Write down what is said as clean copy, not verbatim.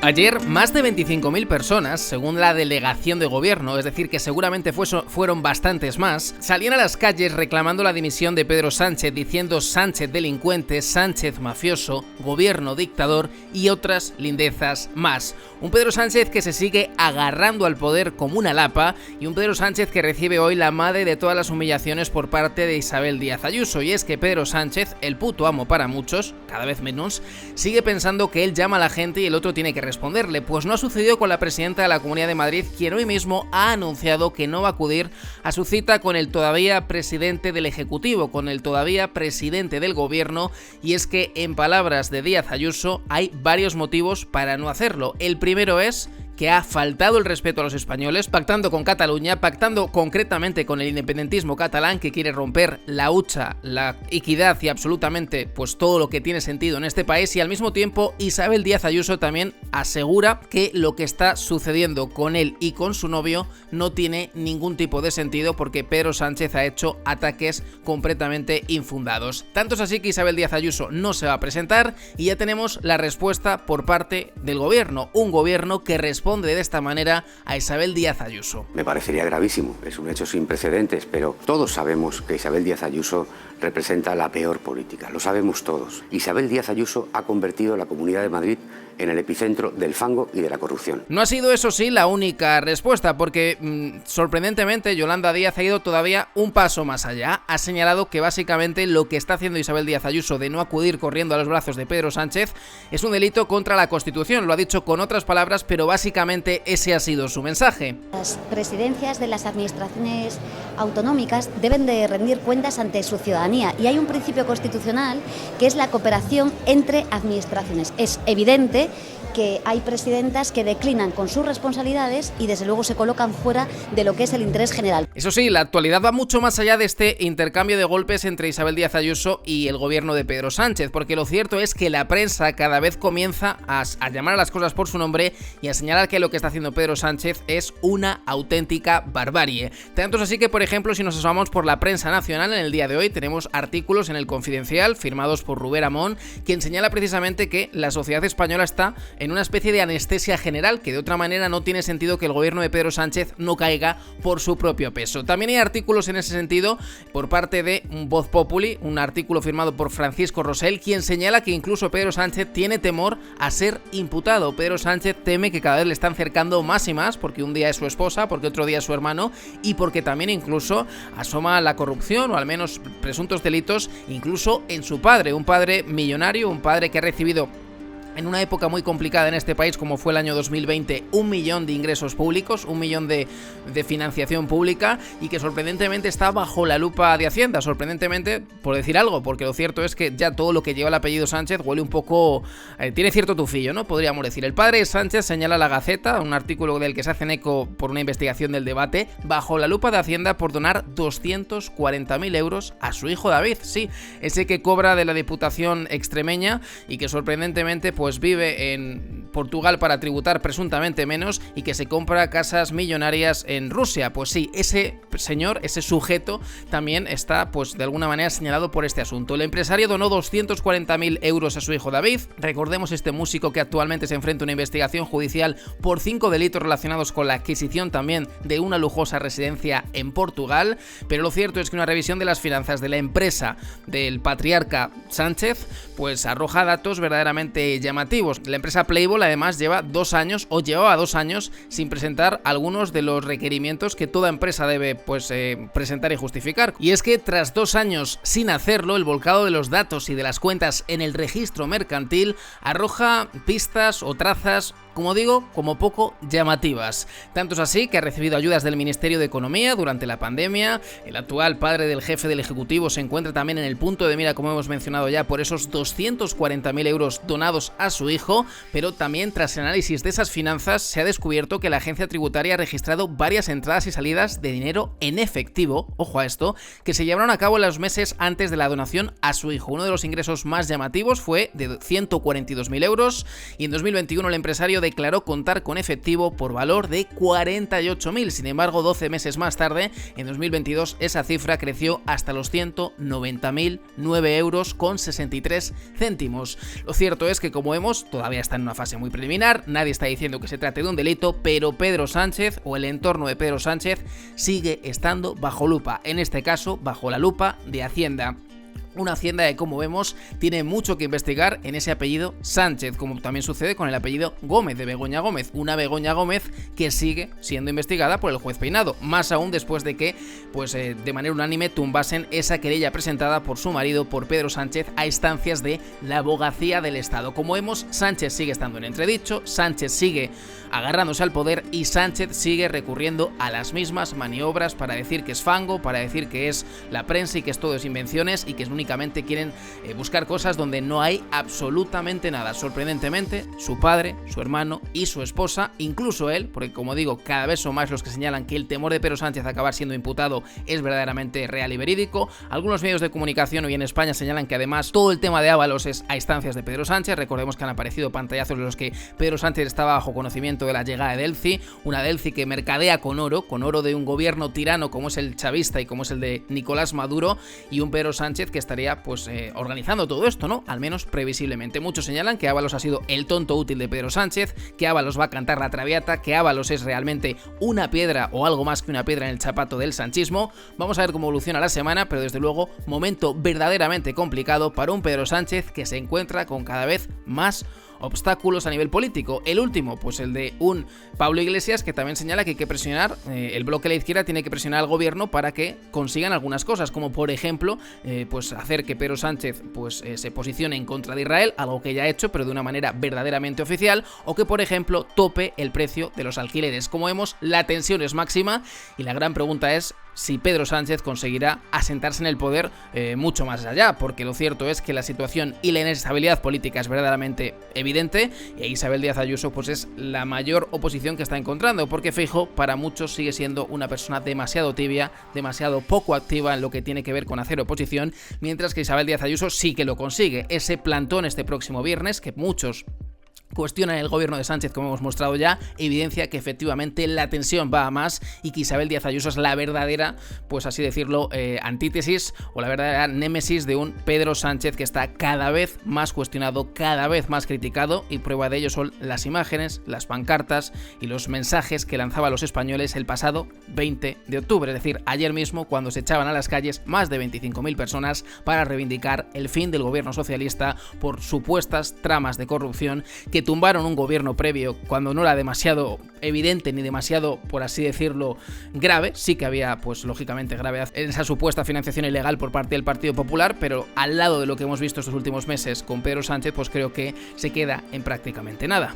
Ayer, más de 25.000 personas, según la delegación de gobierno, es decir, que seguramente fueron bastantes más, salían a las calles reclamando la dimisión de Pedro Sánchez, diciendo Sánchez delincuente, Sánchez mafioso, gobierno dictador y otras lindezas más. Un Pedro Sánchez que se sigue agarrando al poder como una lapa y un Pedro Sánchez que recibe hoy la madre de todas las humillaciones por parte de Isabel Díaz Ayuso. Y es que Pedro Sánchez, el puto amo para muchos, cada vez menos, sigue pensando que él llama a la gente y el otro tiene que responderle, pues no ha sucedido con la presidenta de la Comunidad de Madrid, quien hoy mismo ha anunciado que no va a acudir a su cita con el todavía presidente del Ejecutivo, con el todavía presidente del Gobierno, y es que, en palabras de Díaz Ayuso, hay varios motivos para no hacerlo. El primero es que ha faltado el respeto a los españoles, pactando con Cataluña, pactando concretamente con el independentismo catalán, que quiere romper la hucha, la equidad y absolutamente pues todo lo que tiene sentido en este país, y al mismo tiempo Isabel Díaz Ayuso también asegura que lo que está sucediendo con él y con su novio no tiene ningún tipo de sentido porque Pedro Sánchez ha hecho ataques completamente infundados. Tanto es así que Isabel Díaz Ayuso no se va a presentar y ya tenemos la respuesta por parte del gobierno, un gobierno que responde de esta manera a Isabel Díaz Ayuso. Me parecería gravísimo, es un hecho sin precedentes, pero todos sabemos que Isabel Díaz Ayuso representa la peor política, lo sabemos todos. Isabel Díaz Ayuso ha convertido la Comunidad de Madrid en el epicentro del fango y de la corrupción. No ha sido, eso sí, la única respuesta, porque sorprendentemente Yolanda Díaz ha ido todavía un paso más allá. Ha señalado que básicamente lo que está haciendo Isabel Díaz Ayuso de no acudir corriendo a los brazos de Pedro Sánchez es un delito contra la Constitución. Lo ha dicho con otras palabras, pero básicamente ese ha sido su mensaje. Las presidencias de las administraciones autonómicas deben de rendir cuentas ante su ciudadanía y hay un principio constitucional que es la cooperación entre administraciones. Es evidente que hay presidentas que declinan con sus responsabilidades y desde luego se colocan fuera de lo que es el interés general. Eso sí, la actualidad va mucho más allá de este intercambio de golpes entre Isabel Díaz Ayuso y el gobierno de Pedro Sánchez, porque lo cierto es que la prensa cada vez comienza a llamar a las cosas por su nombre y a señalar que lo que está haciendo Pedro Sánchez es una auténtica barbarie. Tanto es así que, por ejemplo, si nos asomamos por la prensa nacional, en el día de hoy tenemos artículos en El Confidencial firmados por Rubén Amón, quien señala precisamente que la sociedad española está en una especie de anestesia general, que de otra manera no tiene sentido que el gobierno de Pedro Sánchez no caiga por su propio peso. También hay artículos en ese sentido por parte de Voz Populi, un artículo firmado por Francisco Rosell, quien señala que incluso Pedro Sánchez tiene temor a ser imputado. Pedro Sánchez teme que cada vez le están cercando más y más, porque un día es su esposa, porque otro día es su hermano, y porque también incluso asoma la corrupción, o al menos presuntos delitos, incluso en su padre, un padre millonario, un padre que ha recibido en una época muy complicada en este país como fue el año 2020, 1 millón de ingresos públicos, 1 millón de financiación pública, y que sorprendentemente está bajo la lupa de Hacienda. Sorprendentemente, por decir algo, porque lo cierto es que ya todo lo que lleva el apellido Sánchez huele un poco... tiene cierto tufillo, ¿no? Podríamos decir. El padre de Sánchez, señala La Gaceta, un artículo del que se hacen eco por una investigación del Debate, bajo la lupa de Hacienda por donar 240.000 euros a su hijo David. Sí, ese que cobra de la Diputación extremeña y que sorprendentemente pues vive en Portugal para tributar presuntamente menos y que se compra casas millonarias en Rusia. Pues sí, ese señor, ese sujeto también está pues de alguna manera señalado por este asunto. El empresario donó 240.000 euros a su hijo David. Recordemos este músico que actualmente se enfrenta a una investigación judicial por 5 delitos relacionados con la adquisición también de una lujosa residencia en Portugal. Pero lo cierto es que una revisión de las finanzas de la empresa del patriarca Sánchez pues arroja datos verdaderamente llamativos. La empresa Playboy además llevaba 2 años sin presentar algunos de los requerimientos que toda empresa debe presentar y justificar. Y es que tras 2 años sin hacerlo, el volcado de los datos y de las cuentas en el registro mercantil arroja pistas o trazas, como digo, como poco llamativas. Tanto es así que ha recibido ayudas del Ministerio de Economía durante la pandemia. El actual padre del jefe del Ejecutivo se encuentra también en el punto de mira, como hemos mencionado ya, por esos 240.000 euros donados a su hijo, pero también tras el análisis de esas finanzas se ha descubierto que la agencia tributaria ha registrado varias entradas y salidas de dinero en efectivo, ojo a esto, que se llevaron a cabo en los meses antes de la donación a su hijo. Uno de los ingresos más llamativos fue de 142.000 euros y en 2021 el empresario Ministerio declaró contar con efectivo por valor de 48.000. Sin embargo, 12 meses más tarde, en 2022, esa cifra creció hasta los 190.009 euros con 63 céntimos. Lo cierto es que, como vemos, todavía está en una fase muy preliminar, nadie está diciendo que se trate de un delito, pero Pedro Sánchez o el entorno de Pedro Sánchez sigue estando bajo lupa, en este caso bajo la lupa de Hacienda. Una Hacienda que, como vemos, tiene mucho que investigar en ese apellido Sánchez, como también sucede con el apellido Gómez, de Begoña Gómez. Una Begoña Gómez que sigue siendo investigada por el juez Peinado, más aún después de que, de manera unánime, tumbasen esa querella presentada por su marido, por Pedro Sánchez, a instancias de la Abogacía del Estado. Como vemos, Sánchez sigue estando en entredicho, Sánchez sigue agarrándose al poder y Sánchez sigue recurriendo a las mismas maniobras para decir que es fango, para decir que es la prensa y que todo es invenciones y que únicamente quieren buscar cosas donde no hay absolutamente nada. Sorprendentemente, su padre, su hermano y su esposa, incluso él, porque como digo, cada vez son más los que señalan que el temor de Pedro Sánchez a acabar siendo imputado es verdaderamente real y verídico. Algunos medios de comunicación hoy en España señalan que además todo el tema de Ábalos es a instancias de Pedro Sánchez. Recordemos que han aparecido pantallazos en los que Pedro Sánchez estaba bajo conocimiento de la llegada de Delci, una Delci que mercadea con oro de un gobierno tirano como es el chavista y como es el de Nicolás Maduro, y un Pedro Sánchez que estaría organizando todo esto, ¿no? Al menos previsiblemente. Muchos señalan que Ábalos ha sido el tonto útil de Pedro Sánchez, que Ábalos va a cantar la traviata, que Ábalos es realmente una piedra o algo más que una piedra en el zapato del sanchismo. Vamos a ver cómo evoluciona la semana, pero desde luego momento verdaderamente complicado para un Pedro Sánchez que se encuentra con cada vez más obstáculos a nivel político. El último, pues el de un Pablo Iglesias, que también señala que hay que presionar, el bloque de la izquierda tiene que presionar al gobierno para que consigan algunas cosas, como por ejemplo, hacer que Pedro Sánchez se posicione en contra de Israel, algo que ya ha hecho, pero de una manera verdaderamente oficial, o que, por ejemplo, tope el precio de los alquileres. Como vemos, la tensión es máxima y la gran pregunta es si Pedro Sánchez conseguirá asentarse en el poder mucho más allá, porque lo cierto es que la situación y la inestabilidad política es verdaderamente evidente, y Isabel Díaz Ayuso es la mayor oposición que está encontrando, porque Feijóo para muchos sigue siendo una persona demasiado tibia, demasiado poco activa en lo que tiene que ver con hacer oposición, mientras que Isabel Díaz Ayuso sí que lo consigue. Ese plantón este próximo viernes, que muchos cuestionan el gobierno de Sánchez, como hemos mostrado ya, evidencia que efectivamente la tensión va a más y que Isabel Díaz Ayuso es la verdadera, así decirlo, antítesis o la verdadera némesis de un Pedro Sánchez que está cada vez más cuestionado, cada vez más criticado, y prueba de ello son las imágenes, las pancartas y los mensajes que lanzaba a los españoles el pasado 20 de octubre, es decir, ayer mismo, cuando se echaban a las calles más de 25.000 personas para reivindicar el fin del gobierno socialista por supuestas tramas de corrupción que tumbaron un gobierno previo cuando no era demasiado evidente ni demasiado, por así decirlo, grave. Sí que había, lógicamente, gravedad en esa supuesta financiación ilegal por parte del Partido Popular, pero al lado de lo que hemos visto estos últimos meses con Pedro Sánchez, creo que se queda en prácticamente nada.